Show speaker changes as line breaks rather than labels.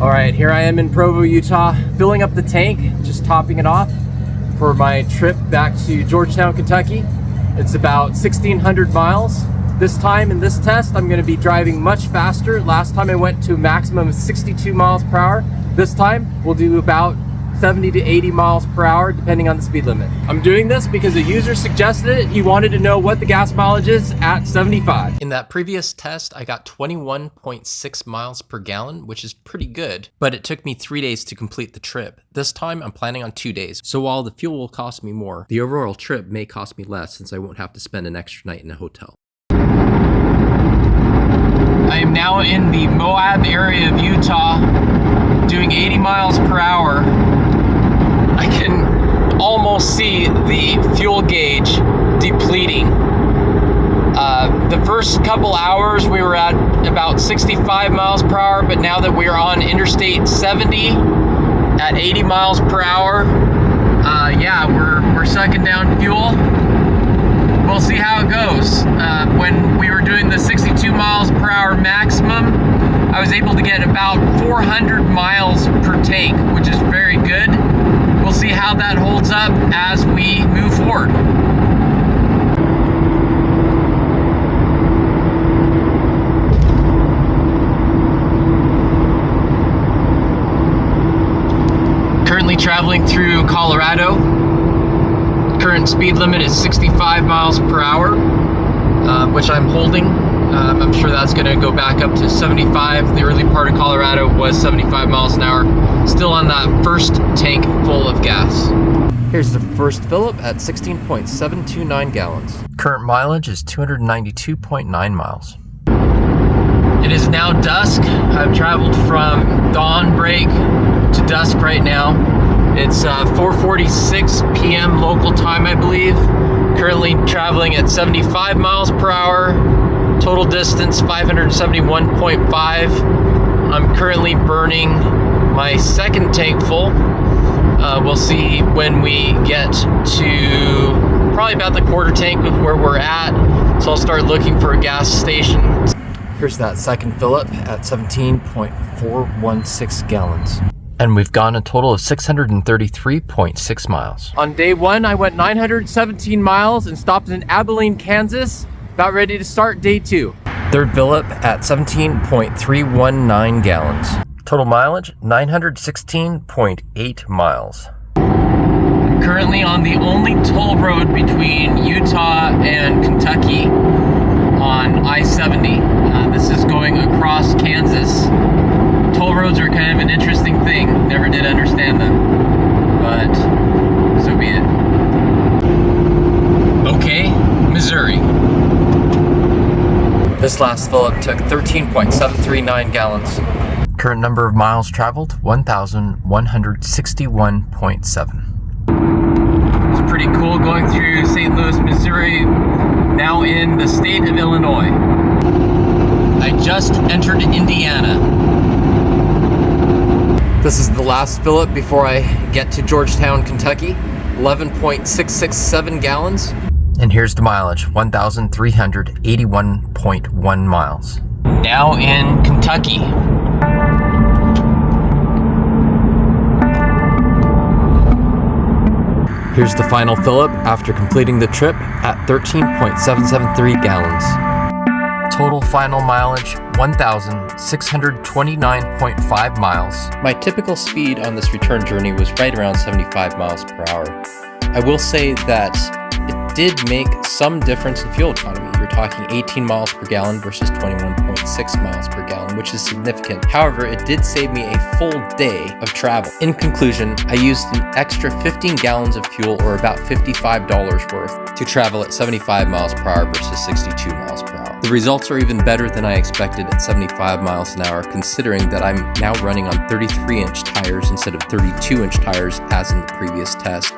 All right, here I am in Provo, Utah, filling up the tank, just topping it off for my trip back to Georgetown, Kentucky. It's about 1,600 miles. This time in this test, I'm gonna be driving much faster. Last time I went to a maximum of 62 miles per hour. This time, we'll do about 70 to 80 miles per hour, depending on the speed limit. I'm doing this because a user suggested it. He wanted to know what the gas mileage is at 75.
In that previous test, I got 21.6 miles per gallon, which is pretty good, but it took me 3 days to complete the trip. This time, I'm planning on 2 days. So while the fuel will cost me more, the overall trip may cost me less since I won't have to spend an extra night in a hotel.
I am now in the Moab area of Utah, doing 80 miles per hour. I can almost see the fuel gauge depleting. The first couple hours we were at about 65 miles per hour, but now that we're on Interstate 70 at 80 miles per hour, yeah, we're sucking down fuel. We'll see how it goes. When we were doing the 62 miles per hour maximum, I was able to get about 400 miles per tank, which is very good. We'll see how that holds up as we move forward. Currently traveling through Colorado. Current speed limit is 65 miles per hour, which I'm holding. I'm sure that's gonna go back up to 75. The early part of Colorado was 75 miles an hour. Still on that first tank full of gas. Here's the first fill up at 16.729 gallons. Current mileage is 292.9 miles. It is now dusk. I've traveled from dawn break to dusk right now. It's 4:46 p.m. local time, I believe. Currently traveling at 75 miles per hour. Total distance 571.5. I'm currently burning my second tank full. We'll see when we get to probably about the quarter tank with where we're at. So I'll start looking for a gas station. Here's that second fill up at 17.416 gallons. And we've gone a total of 633.6 miles. On day one, I went 917 miles and stopped in Abilene, Kansas. About ready to start day two. Third fill up at 17.319 gallons. Total mileage, 916.8 miles. I'm currently on the only toll road between Utah and Kentucky on I-70. This is going across Kansas. Toll roads are kind of an interesting thing. Never did understand them, but so be it. Okay, Missouri. This last fill up took 13.739 gallons. Current number of miles traveled, 1,161.7. It's pretty cool going through St. Louis, Missouri, now in the state of Illinois. I just entered Indiana. This is the last fill up before I get to Georgetown, Kentucky. 11.667 gallons. And here's the mileage, 1,381.1 miles. Now in Kentucky. Here's the final fill up after completing the trip at 13.773 gallons. Total final mileage, 1,629.5 miles. My typical speed on this return journey was right around 75 miles per hour. I will say that it did make some difference in fuel economy. You're talking 18 miles per gallon versus 21.6 miles per gallon, which is significant. However, it did save me a full day of travel. In conclusion, I used an extra 15 gallons of fuel, or about $55 worth, to travel at 75 miles per hour versus 62 miles per hour. The results are even better than I expected at 75 miles an hour, considering that I'm now running on 33-inch tires instead of 32-inch tires as in the previous test.